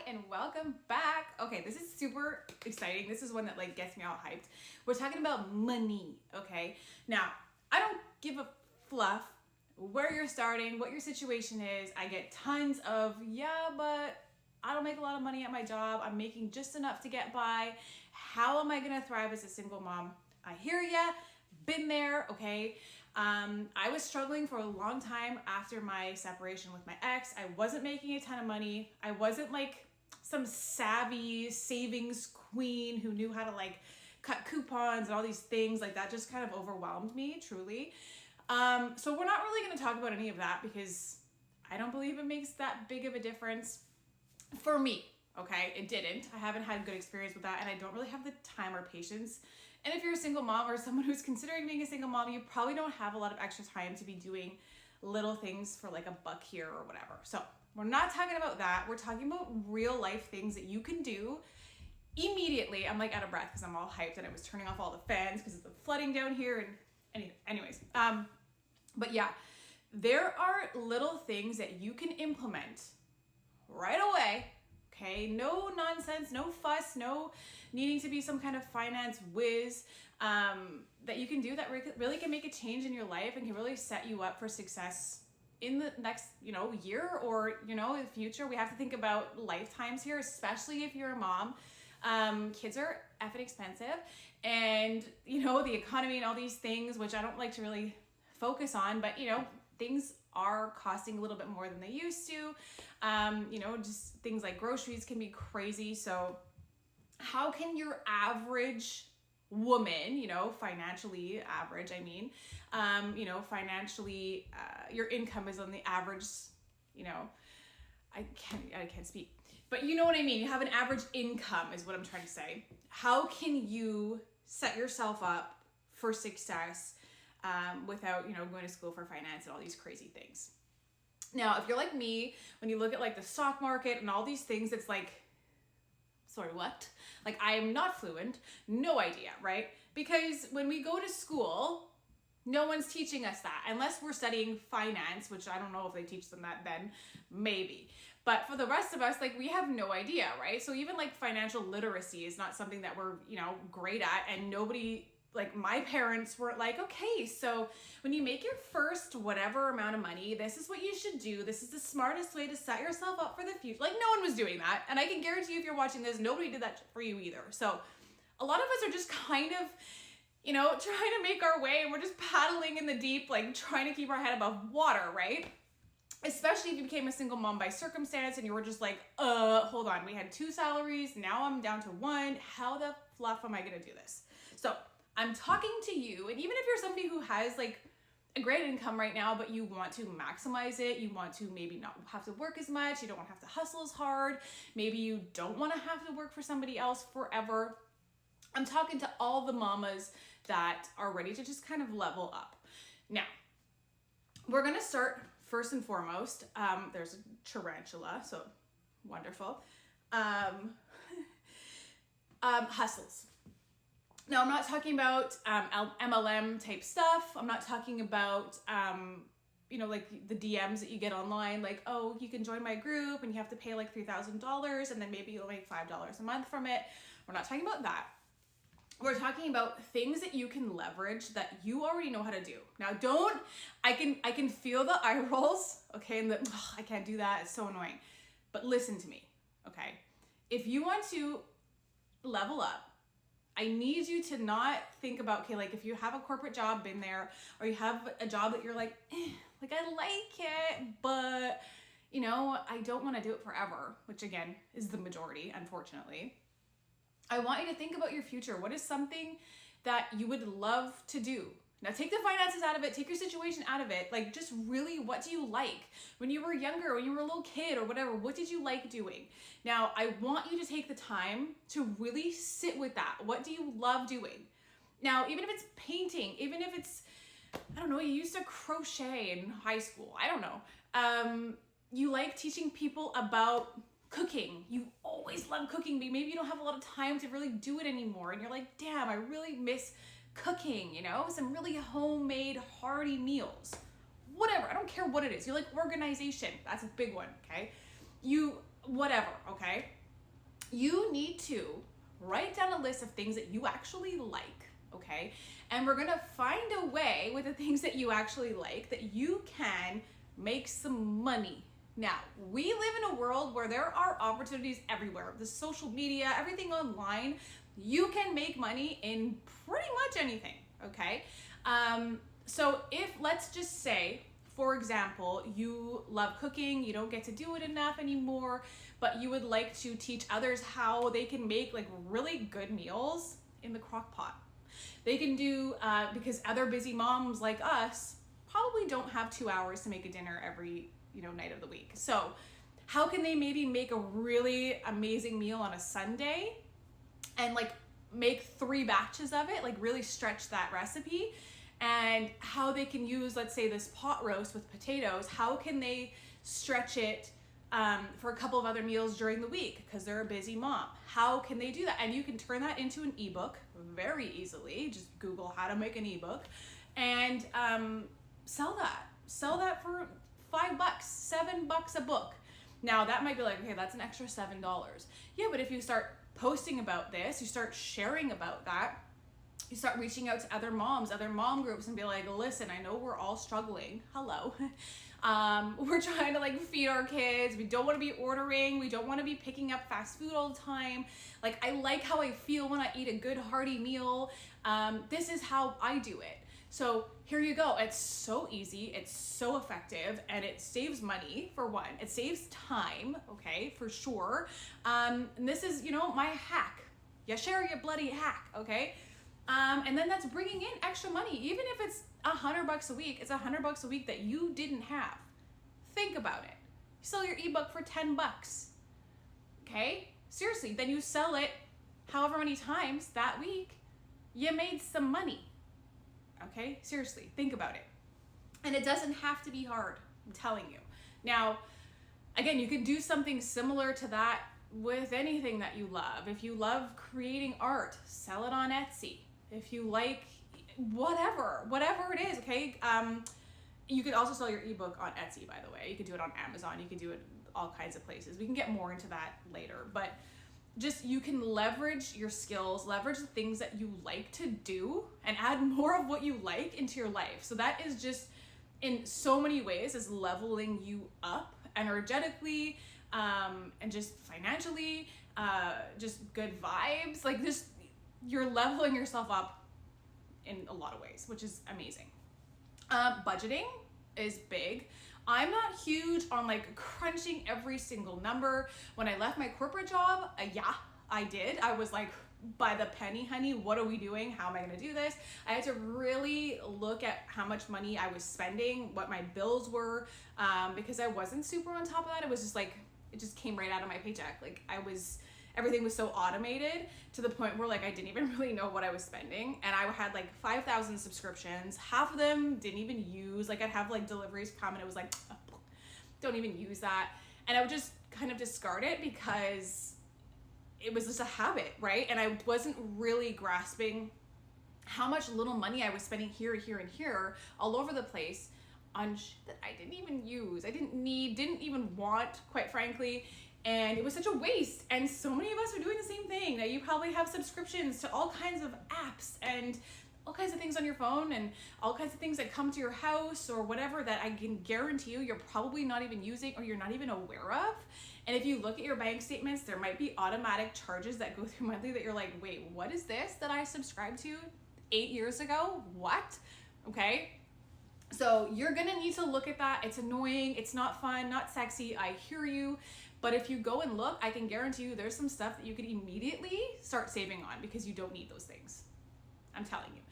and welcome back. Okay, this is super exciting. This is one that gets me all hyped. We're talking about money, okay? Now, I don't give a fluff where you're starting, what your situation is. I get tons of, yeah, but I don't make a lot of money at my job. I'm making just enough to get by. How am I gonna thrive as a single mom? I hear ya, been there, okay? I was struggling for a long time after my separation with my ex. I wasn't making a ton of money. I wasn't like some savvy savings queen who knew how to cut coupons and all these things. Like that just kind of overwhelmed me, truly. So we're not really going to talk about any of that because I don't believe it makes that big of a difference for me. Okay, it didn't. I haven't had a good experience with that, and I don't really have the time or patience. And if you're a single mom or someone who's considering being a single mom, you probably don't have a lot of extra time to be doing little things for like $1 here or whatever. So we're not talking about that. We're talking about real life things that you can do immediately. I'm like out of breath because I'm all hyped and I was turning off all the fans because of the flooding down here. And anyways, but yeah, there are little things that you can implement right away. Okay, no nonsense, no fuss, no needing to be some kind of finance whiz, that you can do that really can make a change in your life and can really set you up for success in the next, year or, in the future. We have to think about lifetimes here, especially if you're a mom. Kids are effing expensive and, the economy and all these things, which I don't like to really focus on, but, things are costing a little bit more than they used to. Just things like groceries can be crazy. So how can your average woman, financially average, financially, your income is on the average, I can't speak, but you know what I mean? You have an average income is what I'm trying to say. How can you set yourself up for success without, going to school for finance and all these crazy things? Now, if you're like me, when you look at the stock market and all these things, it's sorry, what? I am not fluent, no idea, right? Because when we go to school, no one's teaching us that unless we're studying finance, which I don't know if they teach them that then, maybe. But for the rest of us, we have no idea, right? So even financial literacy is not something that we're, great at, and nobody, my parents were okay, so when you make your first whatever amount of money, this is what you should do. This is the smartest way to set yourself up for the future. No one was doing that. And I can guarantee you, if you're watching this, nobody did that for you either. So a lot of us are just kind of, trying to make our way, and we're just paddling in the deep, trying to keep our head above water, right? Especially if you became a single mom by circumstance and you were just hold on, we had 2 salaries, now I'm down to 1. How the fluff am I gonna do this? So I'm talking to you, and even if you're somebody who has a great income right now, but you want to maximize it, you want to maybe not have to work as much, you don't want to have to hustle as hard, maybe you don't want to have to work for somebody else forever. I'm talking to all the mamas that are ready to just kind of level up. Now, we're gonna start first and foremost. There's a tarantula, so wonderful. Hustles. Now, I'm not talking about MLM type stuff. I'm not talking about, the DMs that you get online, oh, you can join my group and you have to pay $3,000 and then maybe you'll make $5 a month from it. We're not talking about that. We're talking about things that you can leverage that you already know how to do. Now, I can feel the eye rolls, okay, and I can't do that, it's so annoying. But listen to me, okay? If you want to level up, I need you to not think about, okay, if you have a corporate job, been there, or you have a job that you're I like it, but, I don't want to do it forever, which again is the majority, unfortunately. I want you to think about your future. What is something that you would love to do? Now take the finances out of it, take your situation out of it. Just really, what do you like? When you were younger, when you were a little kid or whatever, what did you like doing? Now, I want you to take the time to really sit with that. What do you love doing? Now, even if it's painting, even if it's, I don't know, you used to crochet in high school. I don't know. You like teaching people about cooking. You always love cooking, but maybe you don't have a lot of time to really do it anymore. And you're damn, I really miss cooking, some really homemade hearty meals. Whatever, I don't care what it is. You like organization. That's a big one, okay? Whatever, okay? you need to write down a list of things that you actually like, okay? And we're gonna find a way with the things that you actually like that you can make some money. Now, we live in a world where there are opportunities everywhere. The social media, everything online, you can make money in pretty much anything, okay? So if, let's just say, for example, you love cooking, you don't get to do it enough anymore, but you would like to teach others how they can make like really good meals in the crock pot. They can do, because other busy moms like us probably don't have 2 hours to make a dinner every, night of the week. So how can they maybe make a really amazing meal on a Sunday and like make 3 batches of it, like really stretch that recipe? And how they can use, let's say, this pot roast with potatoes, how can they stretch it for a couple of other meals during the week because they're a busy mom? How can they do that? And you can turn that into an ebook very easily. Just Google how to make an ebook and sell that for $5, $7 a book. Now that might be like, okay, that's an extra $7. Yeah, but if you start posting about this, you start sharing about that, you start reaching out to other moms, other mom groups, and be like, listen, I know we're all struggling. Hello. We're trying to like feed our kids. We don't want to be ordering. We don't want to be picking up fast food all the time. Like, I like how I feel when I eat a good hearty meal. This is how I do it. So here you go. It's so easy. It's so effective, and it saves money for one. It saves time, okay, for sure. And this is, my hack. You share your bloody hack, okay? And then that's bringing in extra money. Even if it's $100 a week, it's $100 a week that you didn't have. Think about it. You sell your ebook for $10, okay? Seriously, then you sell it however many times that week, you made some money, okay? Seriously, think about it. And it doesn't have to be hard, I'm telling you. Now, again, you can do something similar to that with anything that you love. If you love creating art, sell it on Etsy. If you like whatever it is, okay? You could also sell your ebook on Etsy, by the way. You could do it on Amazon. You could do it all kinds of places. We can get more into that later, but just you can leverage your skills, leverage the things that you like to do, and add more of what you like into your life. So that is just, in so many ways, is leveling you up energetically, and just financially, just good vibes. Like, this, you're leveling yourself up in a lot of ways, which is amazing. Budgeting is big. I'm not huge on like crunching every single number. When I left my corporate job, yeah, I did. I was like, by the penny, honey, what are we doing? How am I gonna do this? I had to really look at how much money I was spending, what my bills were, because I wasn't super on top of that. It was just like, it just came right out of my paycheck. Like, everything was so automated to the point where like I didn't even really know what I was spending. And I had like 5,000 subscriptions. Half of them didn't even use. Like, I'd have like deliveries come and it was like, oh, don't even use that. And I would just kind of discard it because it was just a habit, right? And I wasn't really grasping how much little money I was spending here, here, and here all over the place on shit that I didn't even use. I didn't need, didn't even want, quite frankly. And it was such a waste. And so many of us are doing the same thing. Now, you probably have subscriptions to all kinds of apps and all kinds of things on your phone and all kinds of things that come to your house or whatever that I can guarantee you you're probably not even using or you're not even aware of. And if you look at your bank statements, there might be automatic charges that go through monthly that you're like, wait, what is this that I subscribed to 8 years ago? What? Okay. So you're gonna need to look at that. It's annoying. It's not fun, not sexy. I hear you. But if you go and look, I can guarantee you there's some stuff that you could immediately start saving on because you don't need those things. I'm telling you.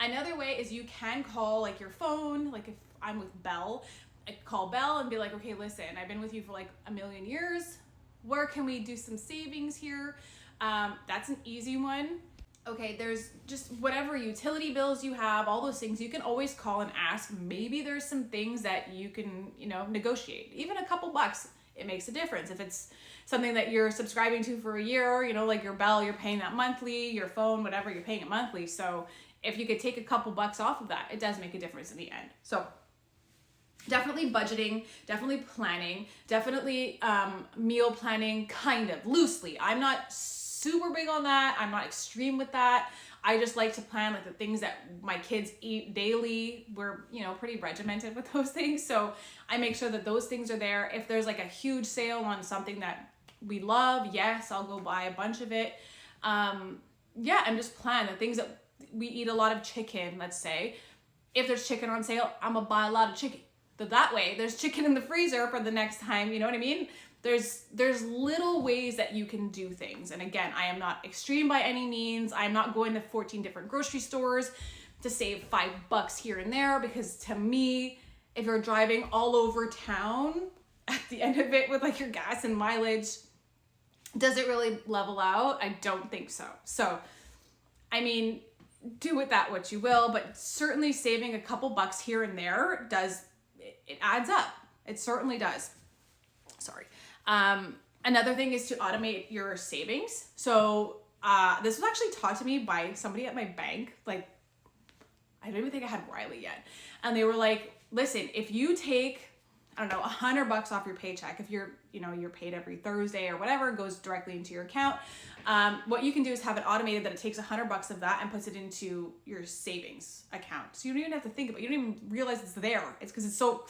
Another way is you can call like your phone, like if I'm with Belle, I call Belle and be like, okay, listen, I've been with you for like a million years. Where can we do some savings here? That's an easy one. Okay, there's just whatever utility bills you have, all those things, you can always call and ask. Maybe there's some things that you can, negotiate. Even a couple bucks, it makes a difference. If it's something that you're subscribing to for a year, like your Bell, you're paying that monthly, your phone, whatever, you're paying it monthly. So if you could take a couple bucks off of that, it does make a difference in the end. So definitely budgeting, definitely planning, definitely meal planning, kind of loosely. I'm not super big on that. I'm not extreme with that. I just like to plan like the things that my kids eat daily. We're, pretty regimented with those things. So I make sure that those things are there. If there's like a huge sale on something that we love, yes, I'll go buy a bunch of it. And just plan the things that we eat a lot of chicken, let's say. If there's chicken on sale, I'm gonna buy a lot of chicken. But that way, there's chicken in the freezer for the next time, you know what I mean? There's little ways that you can do things. And again, I am not extreme by any means. I'm not going to 14 different grocery stores to save $5 here and there, because to me, if you're driving all over town at the end of it with like your gas and mileage, does it really level out? I don't think so. So, I mean, do with that what you will, but certainly saving a couple bucks here and there it adds up. It certainly does. Sorry. Another thing is to automate your savings. So this was actually taught to me by somebody at my bank. Like, I don't even think I had Riley yet. And they were like, listen, if you take, I don't know, $100 off your paycheck, if you're paid every Thursday or whatever, it goes directly into your account. What you can do is have it automated that it takes $100 of that and puts it into your savings account. So you don't even have to think about it. You don't even realize it's there. It's because it's so,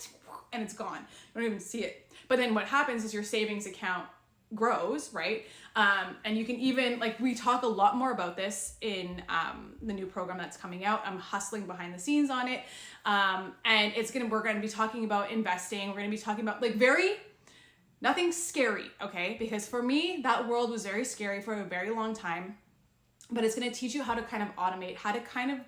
and it's gone. You don't even see it. But then what happens is your savings account grows, right? And you can even, like, we talk a lot more about this in the new program that's coming out. I'm hustling behind the scenes on it. And we're going to be talking about investing. We're going to be talking about nothing scary, okay? Because for me, that world was very scary for a very long time. But it's going to teach you how to kind of automate, how to kind of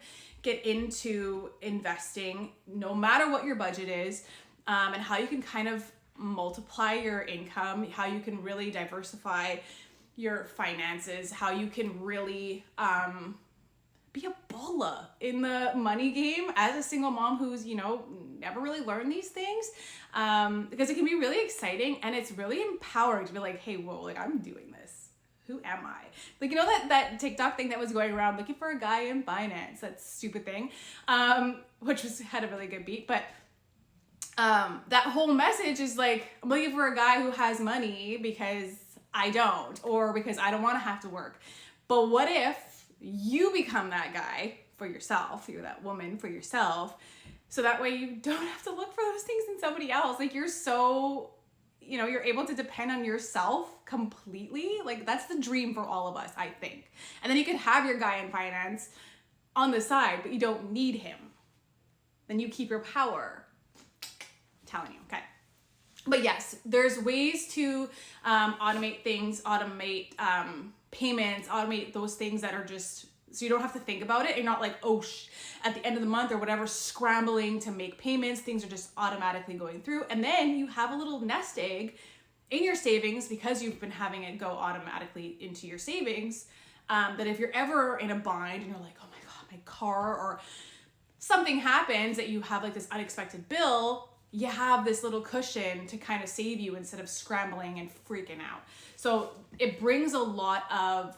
get into investing, no matter what your budget is, and how you can kind of multiply your income, how you can really diversify your finances, how you can really be a bulla in the money game as a single mom who's, never really learned these things, because it can be really exciting and it's really empowering to be like, hey, whoa, like, I'm doing this. Who am I? Like, that TikTok thing that was going around, looking for a guy in finance, that stupid thing, which had a really good beat, but that whole message is like, I'm looking for a guy who has money because I don't, or because I don't want to have to work. But what if you become that guy for yourself? You're that woman for yourself. So that way you don't have to look for those things in somebody else. Like, you're so, you're able to depend on yourself completely. Like, that's the dream for all of us, I think. And then you could have your guy in finance on the side, but you don't need him. Then you keep your power. Telling you, okay. But yes, there's ways to automate things, automate payments, automate those things that are just, so you don't have to think about it. You're not like, at the end of the month or whatever, scrambling to make payments. Things are just automatically going through. And then you have a little nest egg in your savings because you've been having it go automatically into your savings, that if you're ever in a bind and you're like, oh my God, my car, or something happens that you have like this unexpected bill, you have this little cushion to kind of save you instead of scrambling and freaking out. So it brings a lot of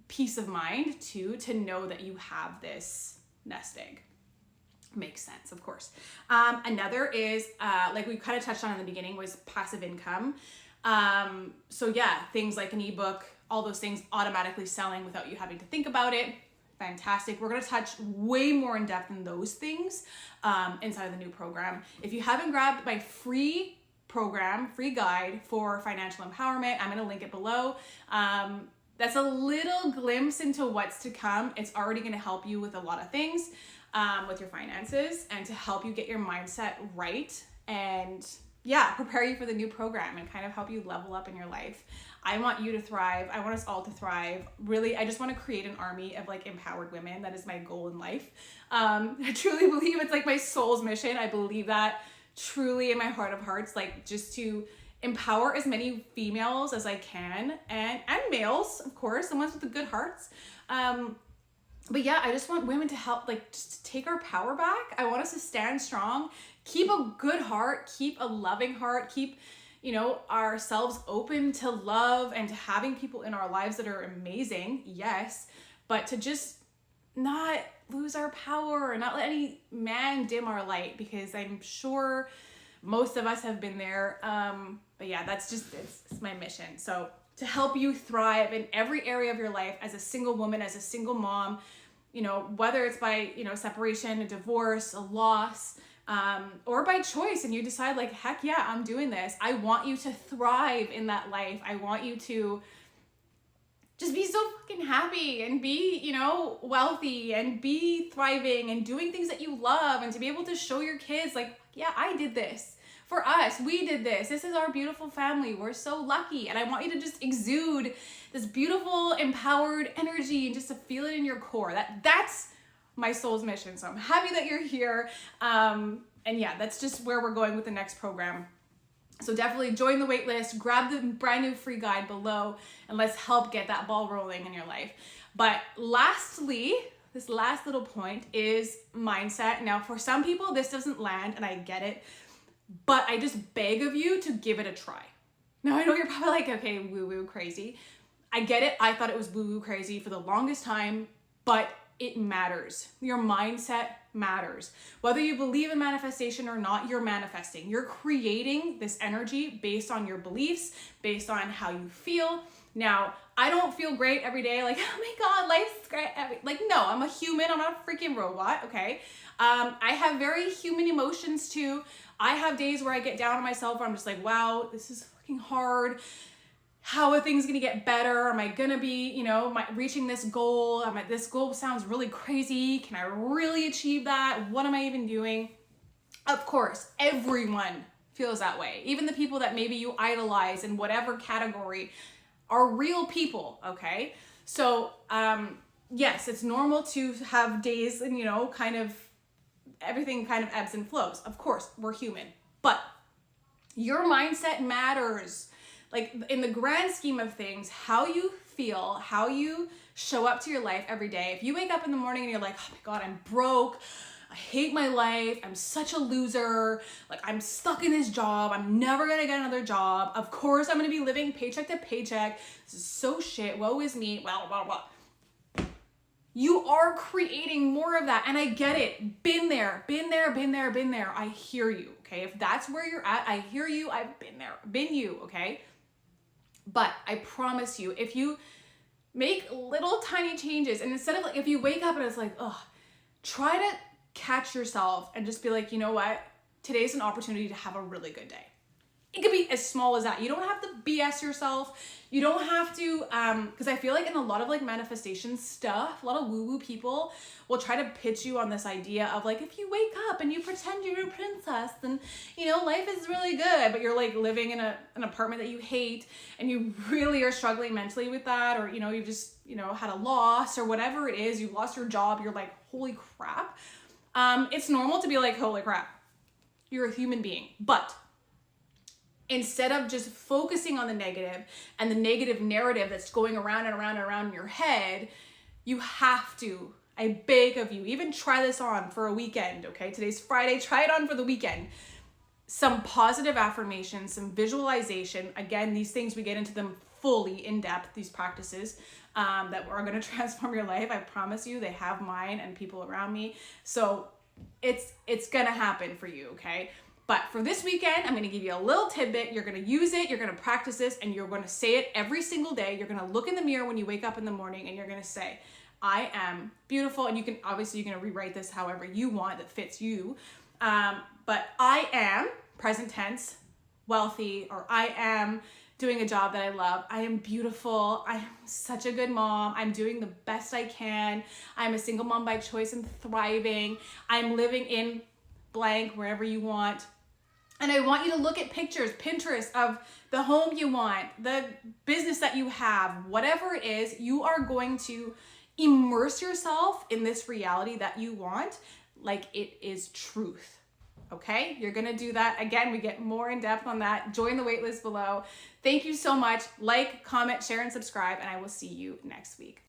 peace of mind too, to know that you have this nest egg. Makes sense, of course. Another is, like we kind of touched on in the beginning, was passive income. So yeah, things like an ebook, all those things automatically selling without you having to think about it. Fantastic. We're going to touch way more in depth in those things inside of the new program. If you haven't grabbed my free program, free guide for financial empowerment, I'm going to link it below. That's a little glimpse into what's to come. It's already going to help you with a lot of things with your finances and to help you get your mindset right and prepare you for the new program and kind of help you level up in your life. I want you to thrive. I want us all to thrive. Really, I just want to create an army of like empowered women. That is my goal in life. I truly believe it's like my soul's mission. I believe that truly in my heart of hearts, like just to empower as many females as I can, and males, of course, the ones with the good hearts. But yeah, I just want women to help, like, just take our power back. I want us to stand strong, keep a good heart, keep a loving heart, keep, ourselves open to love and to having people in our lives that are amazing. Yes. But to just not lose our power and not let any man dim our light, because I'm sure most of us have been there. But yeah, that's just, it's my mission. So to help you thrive in every area of your life as a single woman, as a single mom, you know, whether it's by, you know, separation, a divorce, a loss, or by choice, and you decide like, heck yeah, I'm doing this. I want you to thrive in that life. I want you to just be so fucking happy and be, you know, wealthy and be thriving and doing things that you love, and to be able to show your kids like, yeah, I did this. For us, we did this. This is our beautiful family. We're so lucky. And I want you to just exude this beautiful, empowered energy and just to feel it in your core. That's my soul's mission. So I'm happy that you're here. And yeah, that's just where we're going with the next program. So definitely join the wait list, grab the brand new free guide below, and let's help get that ball rolling in your life. But lastly, this last little point is mindset. Now, for some people, this doesn't land, and I get it, but I just beg of you to give it a try. Now, I know you're probably like, okay, woo-woo crazy. I get it. I thought it was woo-woo crazy for the longest time, but it matters. Your mindset matters. Whether you believe in manifestation or not, you're manifesting. You're creating this energy based on your beliefs, based on how you feel. Now, I don't feel great every day, like, oh my God, life's great. Like, no, I'm a human. I'm not a freaking robot, okay? I have very human emotions too. I have days where I get down on myself where I'm just like, wow, this is fucking hard. How are things gonna get better? Am I gonna be, you know, reaching this goal? This goal sounds really crazy. Can I really achieve that? What am I even doing? Of course, everyone feels that way. Even the people that maybe you idolize in whatever category are real people, okay? So, yes, it's normal to have days and, you know, kind of everything kind of ebbs and flows. Of course, we're human, but your mindset matters. Like, in the grand scheme of things, how you feel, how you show up to your life every day. If you wake up in the morning and you're like, oh my God, I'm broke, I hate my life, I'm such a loser, like I'm stuck in this job, I'm never gonna get another job, of course I'm gonna be living paycheck to paycheck, this is so shit, woe is me, blah, blah, blah. You are creating more of that, and I get it. Been there. I hear you, okay? If that's where you're at, I hear you. I've been there. Been you, okay? But I promise you, if you make little tiny changes, and instead of like, if you wake up and it's like, oh, try to catch yourself and just be like, you know what? Today's an opportunity to have a really good day. It could be as small as that. You don't have to BS yourself. You don't have to, because I feel like in a lot of like manifestation stuff, a lot of woo-woo people will try to pitch you on this idea of like, if you wake up and you pretend you're a princess, then, you know, life is really good, but you're like living in an apartment that you hate, and you really are struggling mentally with that, or, you know, you just, you know, had a loss or whatever it is, you lost your job, you're like, holy crap. It's normal to be like, holy crap. You're a human being, but instead of just focusing on the negative and the negative narrative that's going around and around and around in your head, you have to, I beg of you, even try this on for a weekend, okay? Today's Friday, try it on for the weekend. Some positive affirmations, some visualization. Again, these things, we get into them fully in depth, these practices that are gonna transform your life. I promise you, they have mine and people around me. So it's gonna happen for you, okay? But for this weekend, I'm gonna give you a little tidbit. You're gonna use it, you're gonna practice this, and you're gonna say it every single day. You're gonna look in the mirror when you wake up in the morning, and you're gonna say, I am beautiful. And you can, obviously you're gonna rewrite this however you want that fits you. But I am, present tense, wealthy, or I am doing a job that I love. I am beautiful. I am such a good mom. I'm doing the best I can. I'm a single mom by choice and thriving. I'm living in blank, wherever you want. And I want you to look at pictures, Pinterest, of the home you want, the business that you have, whatever it is. You are going to immerse yourself in this reality that you want like it is truth. Okay? You're gonna do that. Again, we get more in depth on that. Join the waitlist below. Thank you so much. Like, comment, share, and subscribe, and I will see you next week.